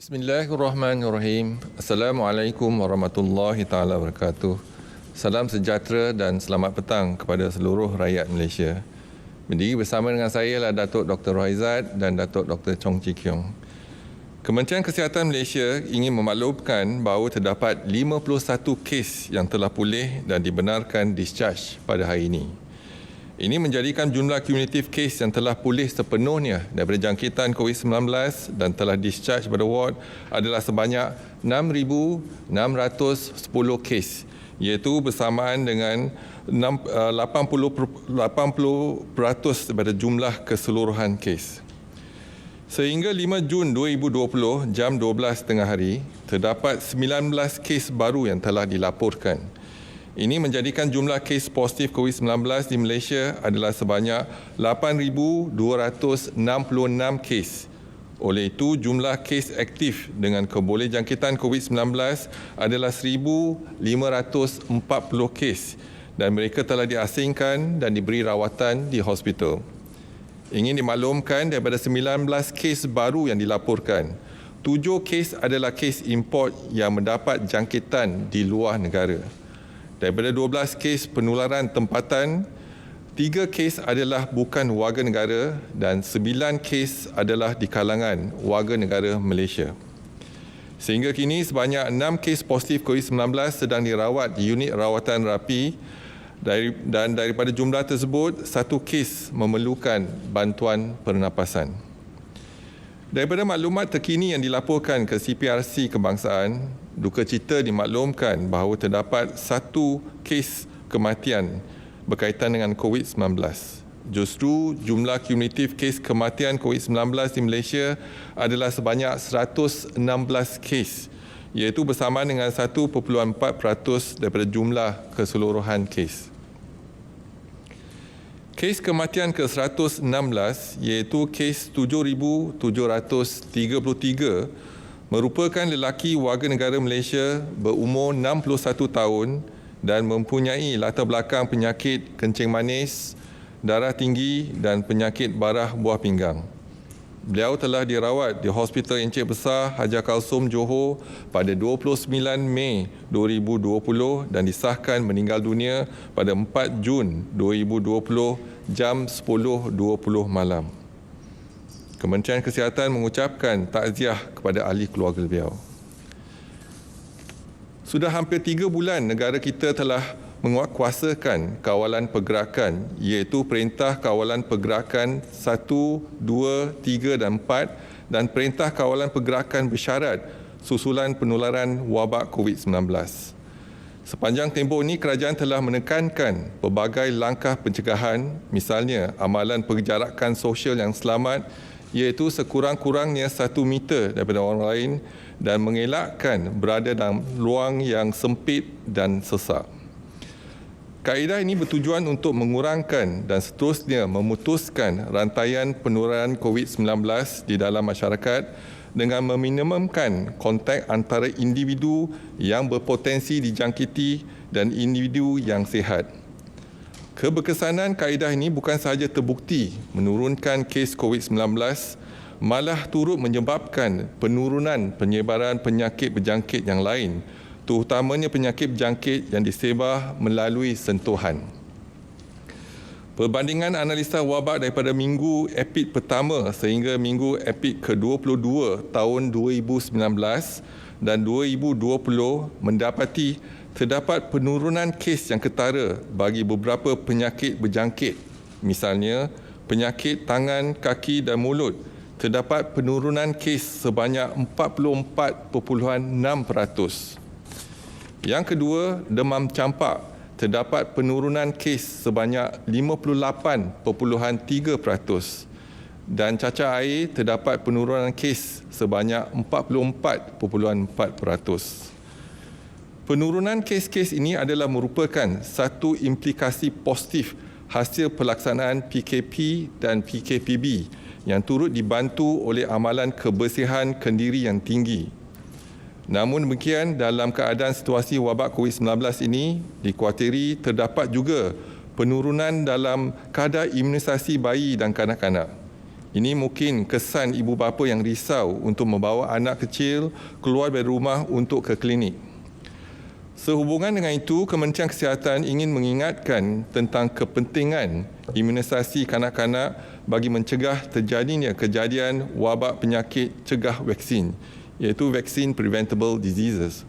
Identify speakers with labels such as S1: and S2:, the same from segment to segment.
S1: Bismillahirrahmanirrahim. Assalamualaikum warahmatullahi taala wabarakatuh. Salam sejahtera dan selamat petang kepada seluruh rakyat Malaysia. Berdiri bersama dengan saya adalah Datuk Dr. Rohaizat dan Datuk Dr. Chong Chee Kiong. Kementerian Kesihatan Malaysia ingin memaklumkan bahawa terdapat 51 kes yang telah pulih dan dibenarkan discharge pada hari ini. Ini menjadikan jumlah kumulatif kes yang telah pulih sepenuhnya daripada jangkitan COVID-19 dan telah discharge pada ward adalah sebanyak 6,610 kes, iaitu bersamaan dengan 80% daripada jumlah keseluruhan kes. Sehingga 5 Jun 2020 jam 12 tengah hari, terdapat 19 kes baru yang telah dilaporkan. Ini menjadikan jumlah kes positif COVID-19 di Malaysia adalah sebanyak 8,266 kes. Oleh itu, jumlah kes aktif dengan keboleh jangkitan COVID-19 adalah 1,540 kes dan mereka telah diasingkan dan diberi rawatan di hospital. Ingin dimaklumkan daripada 19 kes baru yang dilaporkan, 7 kes adalah kes import yang mendapat jangkitan di luar negara. Daripada 12 kes penularan tempatan, 3 kes adalah bukan warga negara dan 9 kes adalah di kalangan warga negara Malaysia. Sehingga kini sebanyak 6 kes positif COVID-19 sedang dirawat di unit rawatan rapi dan daripada jumlah tersebut, 1 kes memerlukan bantuan pernafasan. Daripada maklumat terkini yang dilaporkan ke CPRC Kebangsaan, duka cita dimaklumkan bahawa terdapat 1 kes kematian berkaitan dengan COVID-19. Justru jumlah kumulatif kes kematian COVID-19 di Malaysia adalah sebanyak 116 kes, iaitu bersamaan dengan 1.4% daripada jumlah keseluruhan kes. Kes kematian ke-116 iaitu kes 7,733 merupakan lelaki warga negara Malaysia berumur 61 tahun dan mempunyai latar belakang penyakit kencing manis, darah tinggi dan penyakit barah buah pinggang. Beliau telah dirawat di Hospital Encik Besar Hajar Kalsum, Johor pada 29 Mei 2020 dan disahkan meninggal dunia pada 4 Jun 2020 jam 10.20 malam. Kementerian Kesihatan mengucapkan takziah kepada ahli keluarga beliau. Sudah hampir 3 bulan negara kita telah menguatkuasakan kawalan pergerakan, iaitu Perintah Kawalan Pergerakan 1, 2, 3 dan 4 dan Perintah Kawalan Pergerakan Bersyarat susulan penularan wabak COVID-19. Sepanjang tempoh ini, kerajaan telah menekankan pelbagai langkah pencegahan, misalnya amalan perjarakan sosial yang selamat, iaitu sekurang-kurangnya 1 meter daripada orang lain dan mengelakkan berada dalam ruang yang sempit dan sesak. Kaedah ini bertujuan untuk mengurangkan dan seterusnya memutuskan rantaian penularan COVID-19 di dalam masyarakat dengan meminimumkan kontak antara individu yang berpotensi dijangkiti dan individu yang sihat. Keberkesanan kaedah ini bukan sahaja terbukti menurunkan kes COVID-19, malah turut menyebabkan penurunan penyebaran penyakit berjangkit yang lain, terutamanya penyakit berjangkit yang disebar melalui sentuhan. Perbandingan analisa wabak daripada minggu epid pertama sehingga minggu epid ke-22 tahun 2019 dan 2020 mendapati terdapat penurunan kes yang ketara bagi beberapa penyakit berjangkit. Misalnya, penyakit tangan, kaki dan mulut, terdapat penurunan kes sebanyak 44.6%. Yang kedua, demam campak, terdapat penurunan kes sebanyak 58.3%. Dan cacar air, terdapat penurunan kes sebanyak 44.4%. Penurunan kes-kes ini adalah merupakan satu implikasi positif hasil pelaksanaan PKP dan PKPB yang turut dibantu oleh amalan kebersihan kendiri yang tinggi. Namun demikian, dalam keadaan situasi wabak COVID-19 ini, dikuatiri terdapat juga penurunan dalam kadar imunisasi bayi dan kanak-kanak. Ini mungkin kesan ibu bapa yang risau untuk membawa anak kecil keluar dari rumah untuk ke klinik. Sehubungan dengan itu, Kementerian Kesihatan ingin mengingatkan tentang kepentingan imunisasi kanak-kanak bagi mencegah terjadinya kejadian wabak penyakit cegah vaksin, iaitu Vaccine Preventable Diseases.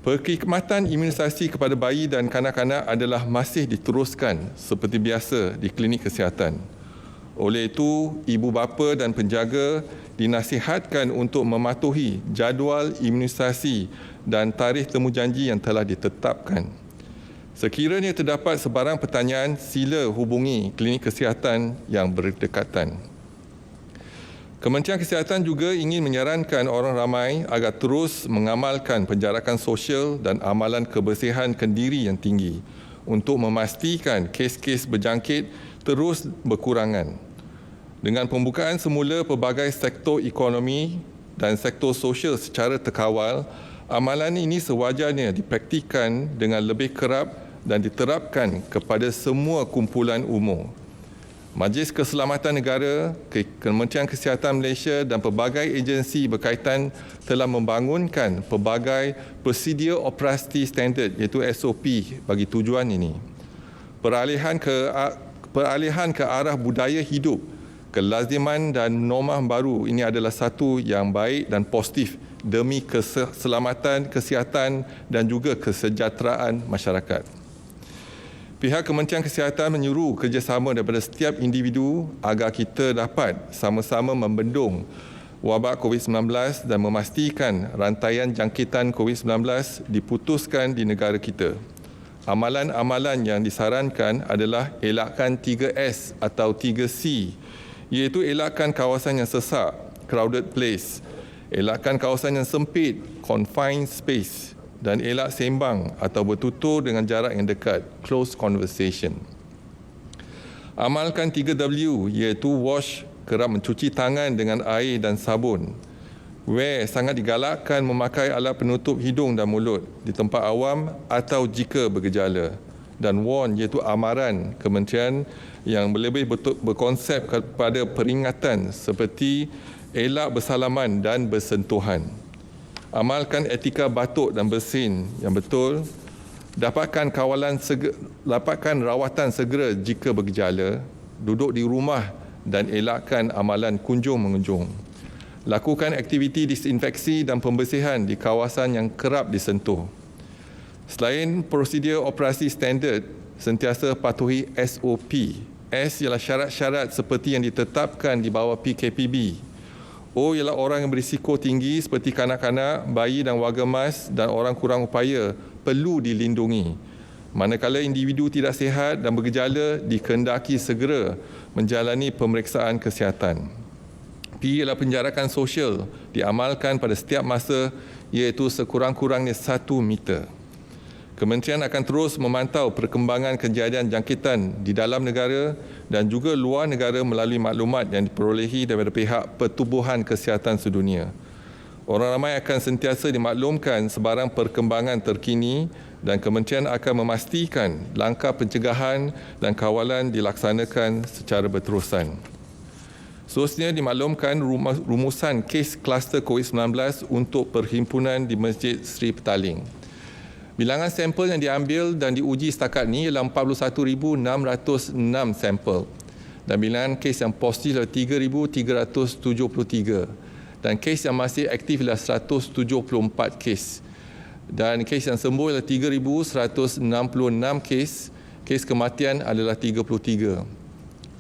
S1: Perkhidmatan imunisasi kepada bayi dan kanak-kanak adalah masih diteruskan seperti biasa di klinik kesihatan. Oleh itu, ibu bapa dan penjaga dinasihatkan untuk mematuhi jadual imunisasi dan tarikh temujanji yang telah ditetapkan. Sekiranya terdapat sebarang pertanyaan, sila hubungi klinik kesihatan yang berdekatan. Kementerian Kesihatan juga ingin menyarankan orang ramai agar terus mengamalkan penjarakan sosial dan amalan kebersihan kendiri yang tinggi untuk memastikan kes-kes berjangkit terus berkurangan. Dengan pembukaan semula pelbagai sektor ekonomi dan sektor sosial secara terkawal, amalan ini sewajarnya dipraktikkan dengan lebih kerap dan diterapkan kepada semua kumpulan umur. Majlis Keselamatan Negara, Kementerian Kesihatan Malaysia dan pelbagai agensi berkaitan telah membangunkan pelbagai prosedur operasi standard iaitu SOP bagi tujuan ini. Peralihan ke arah budaya hidup, kelaziman dan norma baru ini adalah satu yang baik dan positif demi keselamatan, kesihatan dan juga kesejahteraan masyarakat. Pihak Kementerian Kesihatan menyuruh kerjasama daripada setiap individu agar kita dapat sama-sama membendung wabak COVID-19 dan memastikan rantaian jangkitan COVID-19 diputuskan di negara kita. Amalan-amalan yang disarankan adalah elakkan 3S atau 3C, iaitu elakkan kawasan yang sesak, crowded place, elakkan kawasan yang sempit, confined space, dan elak sembang atau bertutur dengan jarak yang dekat, close conversation. Amalkan 3W, iaitu wash, kerap mencuci tangan dengan air dan sabun. Wear, sangat digalakkan memakai alat penutup hidung dan mulut di tempat awam atau jika bergejala. Dan warn, iaitu amaran kementerian yang lebih berkonsep kepada peringatan seperti elak bersalaman dan bersentuhan. Amalkan etika batuk dan bersin yang betul. Dapatkan rawatan segera jika bergejala. Duduk di rumah dan elakkan amalan kunjung-mengunjung. Lakukan aktiviti disinfeksi dan pembersihan di kawasan yang kerap disentuh. Selain prosedur operasi standard, sentiasa patuhi SOP. S ialah syarat-syarat seperti yang ditetapkan di bawah PKPB. O ialah orang yang berisiko tinggi seperti kanak-kanak, bayi dan warga emas dan orang kurang upaya perlu dilindungi. Manakala individu tidak sihat dan bergejala, dikehendaki segera menjalani pemeriksaan kesihatan. P ialah penjarakan sosial diamalkan pada setiap masa, iaitu sekurang-kurangnya 1 meter. Kementerian akan terus memantau perkembangan kejadian jangkitan di dalam negara dan juga luar negara melalui maklumat yang diperolehi daripada pihak Pertubuhan Kesihatan Sedunia. Orang ramai akan sentiasa dimaklumkan sebarang perkembangan terkini dan kementerian akan memastikan langkah pencegahan dan kawalan dilaksanakan secara berterusan. Seterusnya dimaklumkan rumusan kes kluster COVID-19 untuk perhimpunan di Masjid Seri Petaling. Bilangan sampel yang diambil dan diuji setakat ini ialah 41,606 sampel dan bilangan kes yang positif ialah 3,373 dan kes yang masih aktif ialah 174 kes dan kes yang sembuh ialah 3,166 kes kematian adalah 33.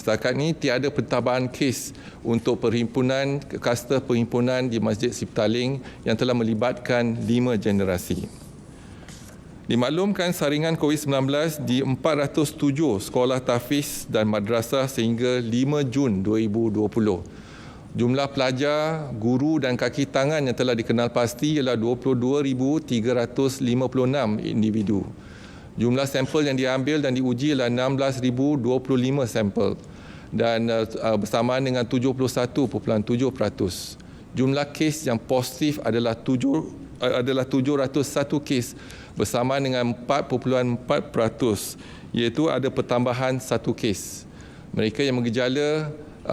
S1: Setakat ini tiada pentambahan kes untuk perhimpunan kluster perhimpunan di Masjid Seri Petaling yang telah melibatkan 5 generasi. Dimaklumkan saringan COVID-19 di 407 sekolah tahfiz dan madrasah sehingga 5 Jun 2020. Jumlah pelajar, guru dan kaki tangan yang telah dikenal pasti ialah 22,356 individu. Jumlah sampel yang diambil dan diuji ialah 16,025 sampel dan bersamaan dengan 71.7%. Jumlah kes yang positif adalah 701 kes bersamaan dengan 4.4%, iaitu ada pertambahan 1 kes. Mereka yang bergejala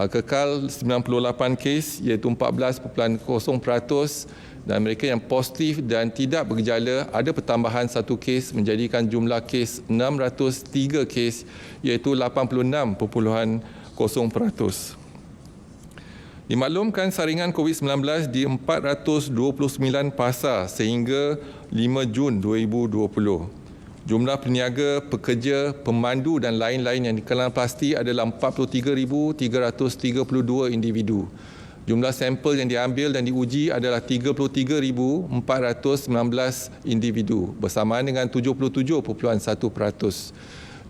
S1: kekal 98 kes iaitu 14.0%, dan mereka yang positif dan tidak bergejala ada pertambahan 1 kes menjadikan jumlah kes 603 kes iaitu 86.0%. Dimaklumkan saringan COVID-19 di 429 pasar sehingga 5 Jun 2020. Jumlah peniaga, pekerja, pemandu dan lain-lain yang dikenal pasti adalah 43,332 individu. Jumlah sampel yang diambil dan diuji adalah 33,419 individu bersamaan dengan 77.1%.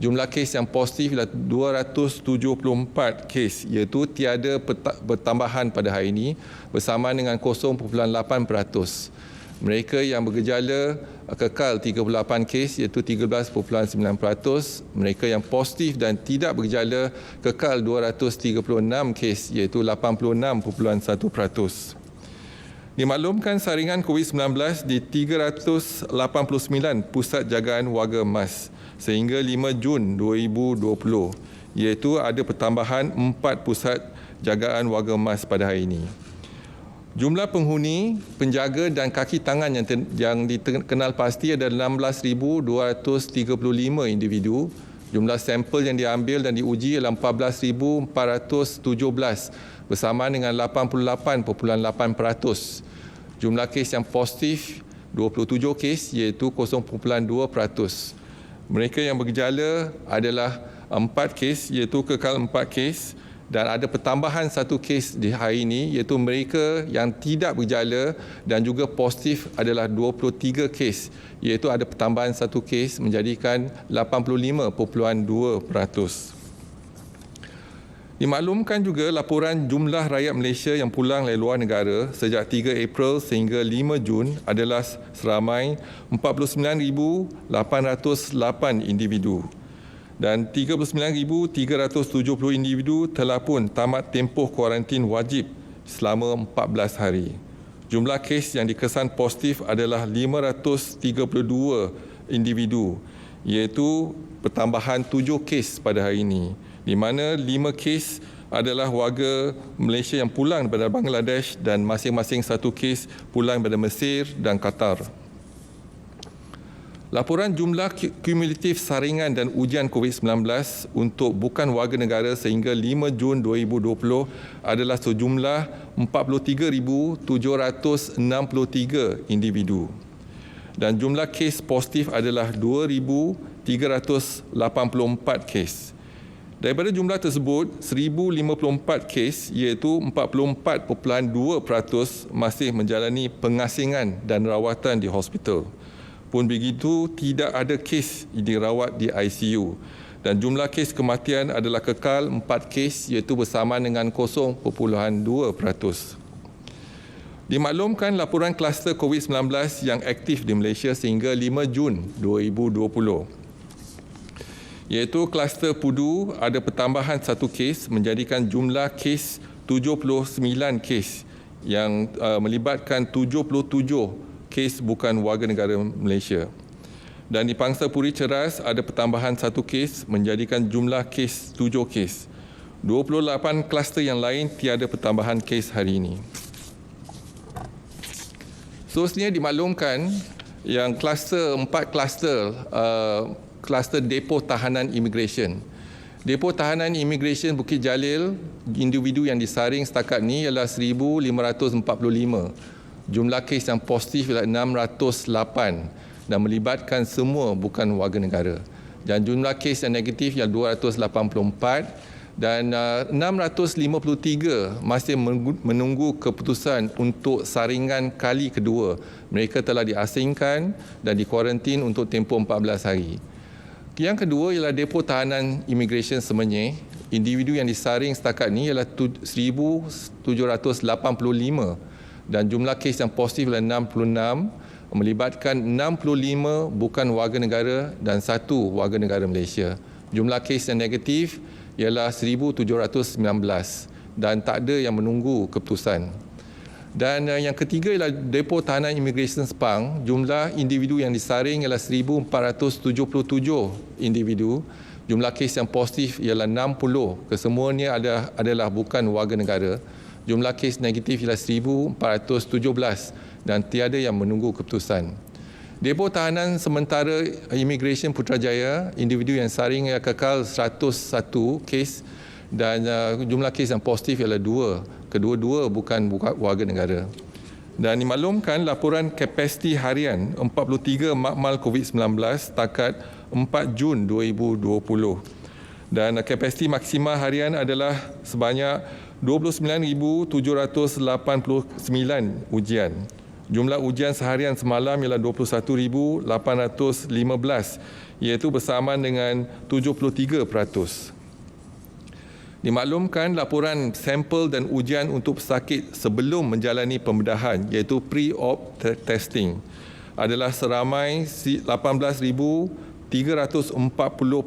S1: Jumlah kes yang positif ialah 274 kes iaitu tiada bertambahan pada hari ini bersamaan dengan 0.8%. Mereka yang bergejala kekal 38 kes iaitu 13.9%. Mereka yang positif dan tidak bergejala kekal 236 kes iaitu 86.1%. Dimaklumkan saringan COVID-19 di 389 pusat jagaan warga emas sehingga 5 Jun 2020 iaitu ada pertambahan 4 pusat jagaan warga emas pada hari ini. Jumlah penghuni, penjaga dan kaki tangan yang dikenal pasti adalah 16,235 individu. Jumlah sampel yang diambil dan diuji adalah 14,417 bersamaan dengan 88.8%. Jumlah kes yang positif 27 kes iaitu 0.2%. Mereka yang bergejala adalah 4 kes iaitu kekal 4 kes dan ada pertambahan 1 kes di hari ini iaitu mereka yang tidak bergejala dan juga positif adalah 23 kes iaitu ada pertambahan 1 kes menjadikan 85.2%. Dimaklumkan juga laporan jumlah rakyat Malaysia yang pulang dari luar negara sejak 3 April sehingga 5 Jun adalah seramai 49,808 individu dan 39,370 individu telah pun tamat tempoh kuarantin wajib selama 14 hari. Jumlah kes yang dikesan positif adalah 532 individu iaitu pertambahan 7 kes pada hari ini, di mana 5 kes adalah warga Malaysia yang pulang daripada Bangladesh dan masing-masing 1 kes pulang daripada Mesir dan Qatar. Laporan jumlah kumulatif saringan dan ujian COVID-19 untuk bukan warga negara sehingga 5 Jun 2020 adalah sejumlah 43,763 individu. Dan jumlah kes positif adalah 2,384 kes. Daripada jumlah tersebut, 1,054 kes iaitu 44.2% masih menjalani pengasingan dan rawatan di hospital. Pun begitu, tidak ada kes dirawat di ICU. Dan jumlah kes kematian adalah kekal 4 kes iaitu bersamaan dengan 0.2%. Dimaklumkan laporan kluster COVID-19 yang aktif di Malaysia sehingga 5 Jun 2020. Iaitu kluster Pudu ada pertambahan 1 kes menjadikan jumlah kes 79 kes yang melibatkan 77 kes bukan warga negara Malaysia. Dan di Pangsa Puri Ceras ada pertambahan 1 kes menjadikan jumlah kes 7 kes. 28 kluster yang lain tiada pertambahan kes hari ini. Seterusnya dimaklumkan yang kluster 4 kluster depo tahanan imigresen. Depo tahanan imigresen Bukit Jalil, individu yang disaring setakat ini ialah 1,545. Jumlah kes yang positif ialah 608 dan melibatkan semua bukan warga negara. Dan jumlah kes yang negatif ialah 284 dan 653 masih menunggu keputusan untuk saringan kali kedua. Mereka telah diasingkan dan dikuarantin untuk tempoh 14 hari. Yang kedua ialah depo tahanan imigresen Semenyih. Individu yang disaring setakat ini ialah 1,785 dan jumlah kes yang positif ialah 66, melibatkan 65 bukan warga negara dan 1 warga negara Malaysia. Jumlah kes yang negatif ialah 1,719 dan tak ada yang menunggu keputusan. Dan yang ketiga ialah depo tahanan imigresen Sepang. Jumlah individu yang disaring ialah 1,477 individu. Jumlah kes yang positif ialah 60, kesemuanya adalah bukan warga negara. Jumlah kes negatif ialah 1,417 dan tiada yang menunggu keputusan. Depo tahanan sementara Immigration Putrajaya, individu yang saring yang kekal 101 kes dan jumlah kes yang positif ialah 2. Kedua-dua bukan warga negara. Dan dimaklumkan laporan kapasiti harian 43 makmal COVID-19 setakat 4 Jun 2020. Dan kapasiti maksima harian adalah sebanyak 29,789 ujian. Jumlah ujian seharian semalam ialah 21,815 iaitu bersamaan dengan 73%. Dimaklumkan laporan sampel dan ujian untuk pesakit sebelum menjalani pembedahan iaitu pre-op testing adalah seramai 18,340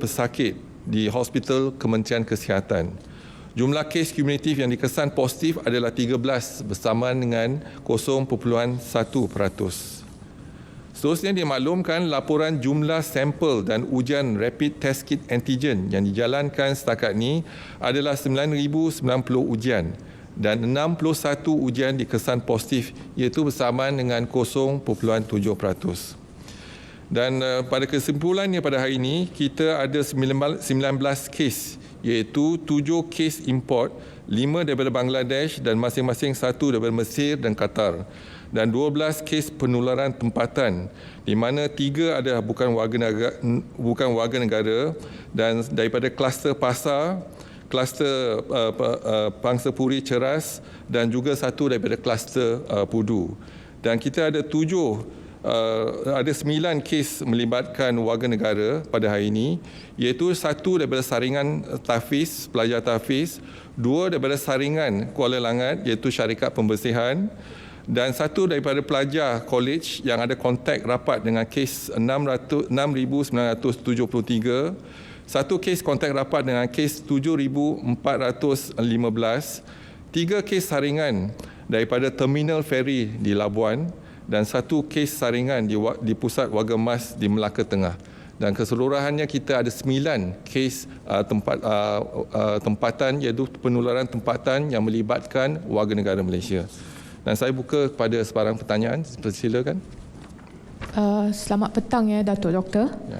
S1: pesakit di Hospital Kementerian Kesihatan. Jumlah kes kumulatif yang dikesan positif adalah 13 bersamaan dengan 0.1%. Seterusnya dimaklumkan laporan jumlah sampel dan ujian rapid test kit antigen yang dijalankan setakat ini adalah 9,090 ujian dan 61 ujian dikesan positif iaitu bersamaan dengan 0.7%. Dan pada kesimpulannya pada hari ini kita ada 19 kes iaitu 7 kes import, 5 daripada Bangladesh dan masing-masing 1 daripada Mesir dan Qatar. Dan 12 kes penularan tempatan di mana 3 adalah bukan warga negara dan daripada kluster pasar, kluster Pangsa Puri Ceras dan juga 1 daripada kluster Pudu. Dan kita ada 9 kes melibatkan warga negara pada hari ini iaitu 1 daripada saringan Tafiz, pelajar Tafiz, 2 daripada saringan Kuala Langat iaitu syarikat pembersihan dan 1 daripada pelajar college yang ada kontak rapat dengan kes 6,973, 1 kes kontak rapat dengan kes 7,415, 3 kes saringan daripada terminal feri di Labuan dan 1 kes saringan di Pusat Warga Emas di Melaka Tengah. Dan keseluruhannya kita ada 9 kes tempatan iaitu penularan tempatan yang melibatkan warga negara Malaysia. Dan saya buka kepada sebarang pertanyaan. Silakan.
S2: Selamat petang ya Datuk Doktor. Ya.